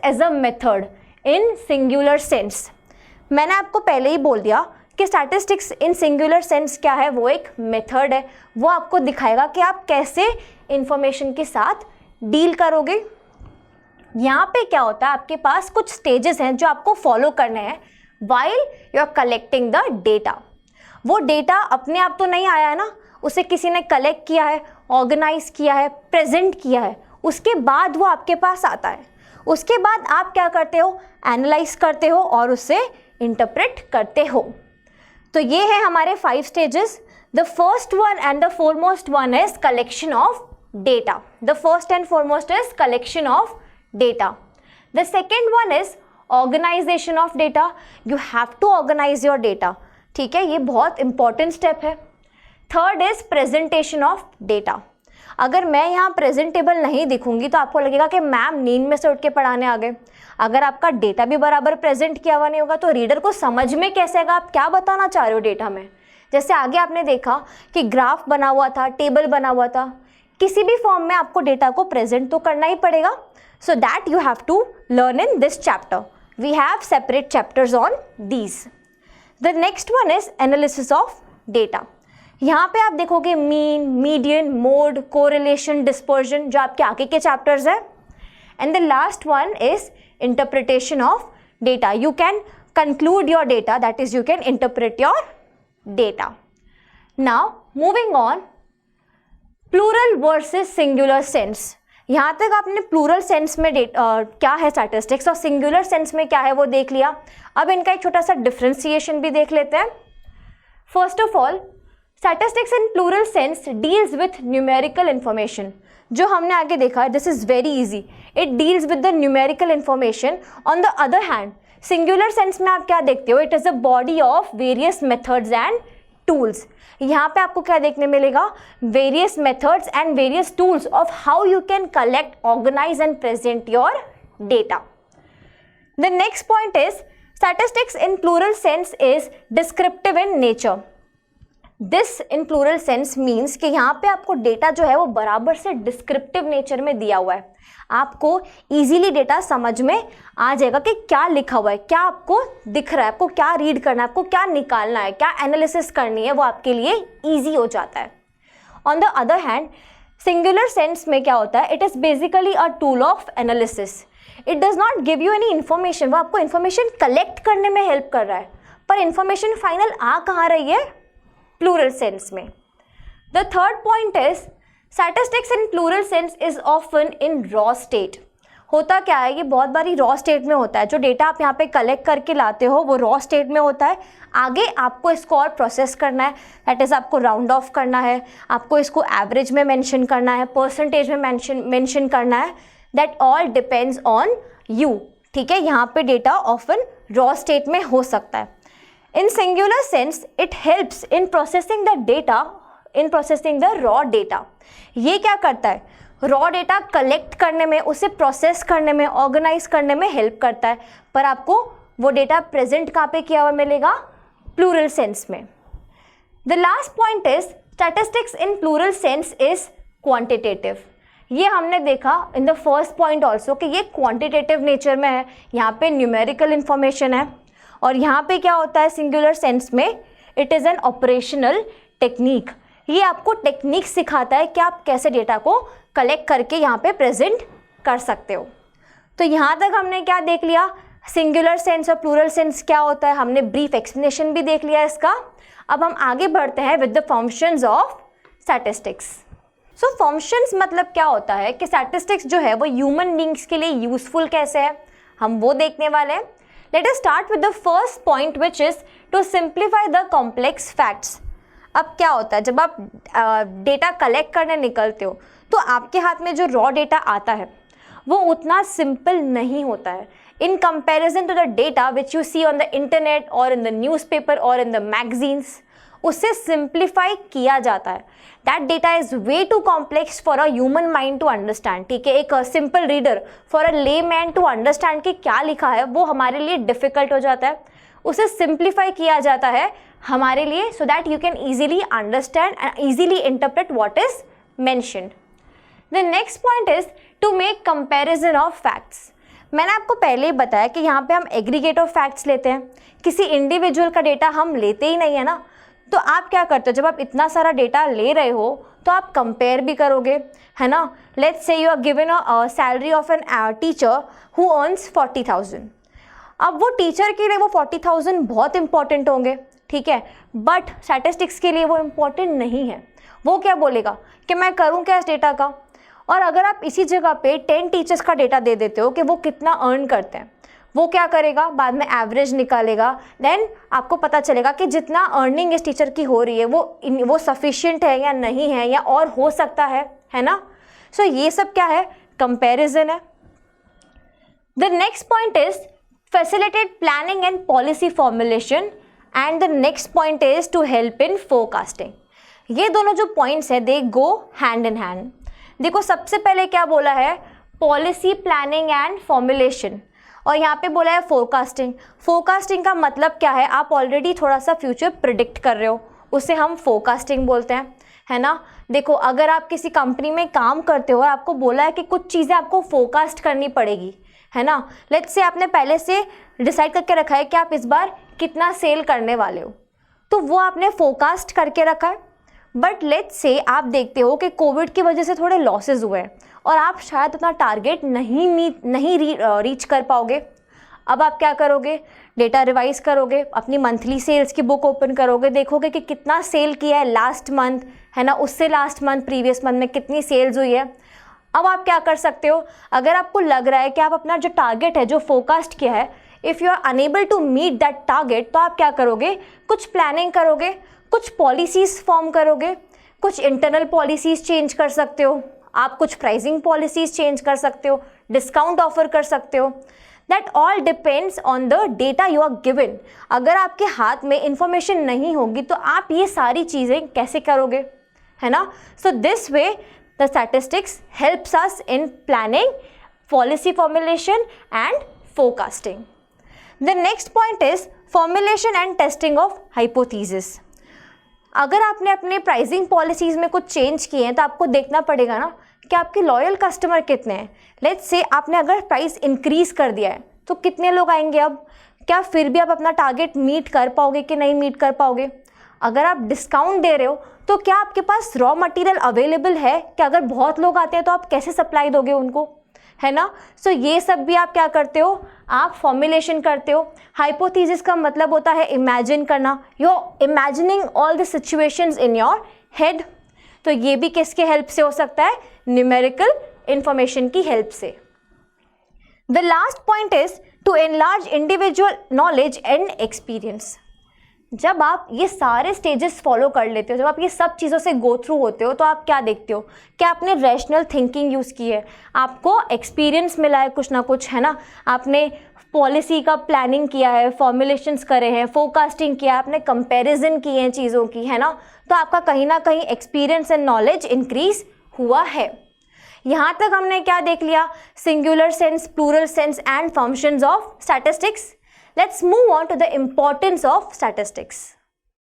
As a method in singular sense. मैंने आपको पहले ही बोल दिया कि स्टैटिस्टिक्स इन सिंगुलर सेंस क्या है, वो एक मेथड है। वो आपको दिखाएगा कि आप कैसे इंफॉर्मेशन के साथ डील करोगे। यहाँ पे क्या होता है, आपके पास कुछ स्टेजेस हैं जो आपको फॉलो करने हैं while you are collecting the data. वो डेटा अपने आप तो नहीं आया है ना, उसे किसी ने कलेक्ट किया है, ऑर्गेनाइज किया है, प्रेजेंट किया है, उसके बाद वो आपके पास आता है। उसके बाद आप क्या करते हो, एनालाइज करते हो और उसे इंटरप्रेट करते हो। तो ये है हमारे 5 stages. The first one and the foremost one is collection of data. The first and foremost is collection of data. The second one is organisation of data. You have to organise your data, ठीक है, ये बहुत important step है। Third is presentation of data. अगर मैं यहाँ presentable नहीं दिखूंगी तो आपको लगेगा कि मैम नींद में से उठ के पढ़ाने आ गए। अगर आपका डेटा भी बराबर प्रेजेंट किया हुआ नहीं होगा तो रीडर को समझ में कैसे आएगा आप क्या बताना चाह रहे हो डेटा में। जैसे आगे आपने देखा कि ग्राफ बना हुआ था, टेबल बना हुआ था, किसी भी फॉर्म में आपको डेटा को प्रेजेंट तो करना ही पड़ेगा। So that you have to learn in this chapter. We have separate chapters on these. The next one is analysis of data. यहाँ पे आप देखोगे mean, median, mode, correlation, dispersion, जो आपके आगे के चैप्टर्स है। And the last one is interpretation of data. You can conclude your data, that is you can interpret your data. Now moving on, plural versus singular sense. यहाँ तक आपने plural sense में क्या है स्टैटिस्टिक्स और singular sense में क्या है वो देख लिया। अब इनका एक छोटा सा डिफ्रेंसिएशन भी देख लेते हैं। First of all, statistics in plural sense deals with numerical information. जो हमने आगे देखा है, this is very easy, it deals with the numerical information. On the other hand, singular sense में आप क्या देखते हो, it is a body of various methods and tools. यहाँ पे आपको क्या देखने मिलेगा, various methods and various tools of how you can collect, organise and present your data. The next point is statistics in plural sense is descriptive in nature. This in plural sense means कि यहाँ पे आपको data जो है वो बराबर से descriptive nature में दिया हुआ है। आपको इजीली डेटा समझ में आ जाएगा कि क्या लिखा हुआ है, क्या आपको दिख रहा है, आपको क्या रीड करना है, आपको क्या निकालना है, क्या एनालिसिस करनी है, वो आपके लिए ईजी हो जाता है। On the other hand, singular sense में क्या होता है, it is basically a tool of analysis. It does not give you any information, वो आपको इन्फॉर्मेशन कलेक्ट करने में हेल्प कर रहा है, पर इन्फॉर्मेशन फाइनल आ कहाँ रही है, प्लूरल सेंस में। The third point is statistics in plural sense is often in raw state. होता क्या है, ये बहुत बारी रॉ स्टेट में होता है। जो डेटा आप यहाँ पे कलेक्ट करके लाते हो वो रॉ स्टेट में होता है। आगे आपको इसको और प्रोसेस करना है, दैट इज़ आपको राउंड ऑफ करना है, आपको इसको एवरेज में मेंशन करना है, परसेंटेज में मेंशन करना है। That all depends on you, ठीक है। यहाँ पे डेटा ऑफन रॉ स्टेट में हो सकता है। In singular sense, it helps in processing the data, in processing the raw data. ये क्या करता है, रॉ डेटा कलेक्ट करने में, उसे प्रोसेस करने में, ऑर्गेनाइज करने में हेल्प करता है, पर आपको वो डेटा प्रेजेंट कहाँ पे किया हुआ मिलेगा, प्लूरल सेंस में। The last point is statistics in plural sense is quantitative. ये हमने देखा in the first point also कि ये क्वांटिटेटिव नेचर में है। यहाँ पे न्यूमेरिकल इंफॉर्मेशन है और यहाँ पे क्या होता है सिंगुलर सेंस में, it is an operational technique. ये आपको टेक्निक सिखाता है कि आप कैसे डेटा को कलेक्ट करके यहाँ पे प्रेजेंट कर सकते हो। तो यहाँ तक हमने क्या देख लिया, सिंगुलर सेंस और प्लूरल सेंस क्या होता है, हमने ब्रीफ एक्सप्लेनेशन भी देख लिया इसका। अब हम आगे बढ़ते हैं with the functions of statistics. So functions मतलब क्या होता है कि स्टैटिस्टिक्स जो है वो ह्यूमन बींग्स के लिए यूजफुल कैसे है, हम वो देखने वाले हैं। Let us start with the first point which is to simplify the complex facts. अब क्या होता है, जब आप डेटा कलेक्ट करने निकलते हो तो आपके हाथ में जो रॉ डेटा आता है वो उतना सिंपल नहीं होता है in comparison to the data which you see on the internet or in the newspaper or in the magazines. उससे सिंप्लीफाई किया जाता है। That data is way too complex for a human mind to understand, ठीक है। एक simple reader, for a ले man to understand कि क्या लिखा है, वो हमारे लिए डिफिकल्ट हो जाता है। उसे सिंप्लीफाई किया जाता है हमारे लिए, so that you can easily understand and easily interpret what is mentioned. The next point is to make comparison of facts. मैंने आपको पहले ही बताया कि यहाँ पे हम एग्रीगेट ऑफ फैक्ट्स लेते हैं, किसी इंडिविजुअल का डेटा हम लेते ही नहीं है ना। तो आप क्या करते हो, जब आप इतना सारा डेटा ले रहे हो तो आप कंपेयर भी करोगे, है ना। Let's say you are given a salary of an teacher who earns 40,000। अब वो टीचर के लिए वो 40,000 बहुत इंपॉर्टेंट होंगे, ठीक है, बट स्टैटिस्टिक्स के लिए वो इम्पॉर्टेंट नहीं है। वो क्या बोलेगा कि मैं करूँ क्या इस डेटा का। और अगर आप इसी जगह पे 10 टीचर्स का डेटा दे देते हो कि वो कितना अर्न करते हैं, वो क्या करेगा, बाद में एवरेज निकालेगा, देन आपको पता चलेगा कि जितना अर्निंग इस टीचर की हो रही है वो सफिशिएंट है या नहीं है, या और हो सकता है ना। सो ये सब क्या है, कंपैरिजन है। The next point is facilitate planning and policy formulation, and the next point is to help in forecasting. ये दोनों जो पॉइंट्स है दे गो हैंड इन हैंड। देखो सबसे पहले क्या बोला है, पॉलिसी प्लानिंग एंड फॉर्मुलेशन, और यहाँ पे बोला है फोरकास्टिंग। फोरकास्टिंग का मतलब क्या है, आप ऑलरेडी थोड़ा सा फ्यूचर प्रिडिक्ट कर रहे हो, उसे हम फोरकास्टिंग बोलते हैं, है ना। देखो अगर आप किसी कंपनी में काम करते हो और आपको बोला है कि कुछ चीज़ें आपको फोरकास्ट करनी पड़ेगी, है ना। लेट्स से आपने पहले से डिसाइड करके रखा है कि आप इस बार कितना सेल करने वाले हो, तो वो आपने फोरकास्ट करके रखा है। बट लेट्स से आप देखते हो कि कोविड की वजह से थोड़े लॉसेस हुए हैं और आप शायद अपना टारगेट नहीं रीच कर पाओगे। अब आप क्या करोगे, डेटा रिवाइज करोगे, अपनी मंथली सेल्स की बुक ओपन करोगे, देखोगे कि कितना सेल किया है लास्ट मंथ, है ना, उससे लास्ट मंथ प्रीवियस मंथ में कितनी सेल्स हुई है। अब आप क्या कर सकते हो, अगर आपको लग रहा है कि आप अपना जो टारगेट है जो फोरकास्ट किया है, if you are unable to meet that target, तो आप क्या करोगे, कुछ प्लानिंग करोगे, कुछ पॉलिसीज़ फॉर्म करोगे, कुछ इंटरनल पॉलिसीज़ चेंज कर सकते हो, आप कुछ प्राइसिंग पॉलिसीज़ चेंज कर सकते हो, डिस्काउंट ऑफर कर सकते हो। That all depends on the data you are given. अगर आपके हाथ में इंफॉर्मेशन नहीं होगी तो आप ये सारी चीज़ें कैसे करोगे, है ना। So this way the statistics helps us in planning, policy formulation and forecasting. The next point is formulation and testing of hypothesis. अगर आपने अपने प्राइसिंग पॉलिसीज़ में कुछ चेंज किए हैं तो आपको देखना पड़ेगा ना कि आपके लॉयल कस्टमर कितने हैं। लेट्स से आपने अगर प्राइस इंक्रीज़ कर दिया है तो कितने लोग आएंगे, अब क्या फिर भी आप अपना टारगेट मीट कर पाओगे कि नहीं मीट कर पाओगे। अगर आप डिस्काउंट दे रहे हो तो क्या आपके पास रॉ मटेरियल अवेलेबल है कि अगर बहुत लोग आते हैं तो आप कैसे सप्लाई दोगे उनको, है ना। सो ये सब भी आप क्या करते हो, आप फॉर्मुलेशन करते हो। हाइपोथेसिस का मतलब होता है इमेजिन करना, you are imagining all the situations in your head. तो ये भी किसके हेल्प से हो सकता है, न्यूमेरिकल इंफॉर्मेशन की हेल्प से। The last point is to enlarge individual knowledge and experience. जब आप ये सारे स्टेजेस फॉलो कर लेते हो, जब आप ये सब चीज़ों से गो थ्रू होते हो, तो आप क्या देखते हो कि आपने रैशनल थिंकिंग यूज़ की है, आपको एक्सपीरियंस मिला है कुछ ना कुछ, है ना। आपने पॉलिसी का प्लानिंग किया है, फॉर्मुलेशंस करे हैं, फोरकास्टिंग किया है, आपने कंपैरिजन किए हैं चीज़ों की, है ना। तो आपका कहीं ना कहीं एक्सपीरियंस एंड नॉलेज इंक्रीज हुआ है। यहाँ तक हमने क्या देख लिया, singular sense, plural sense and functions of statistics. Let's move on to the importance of statistics.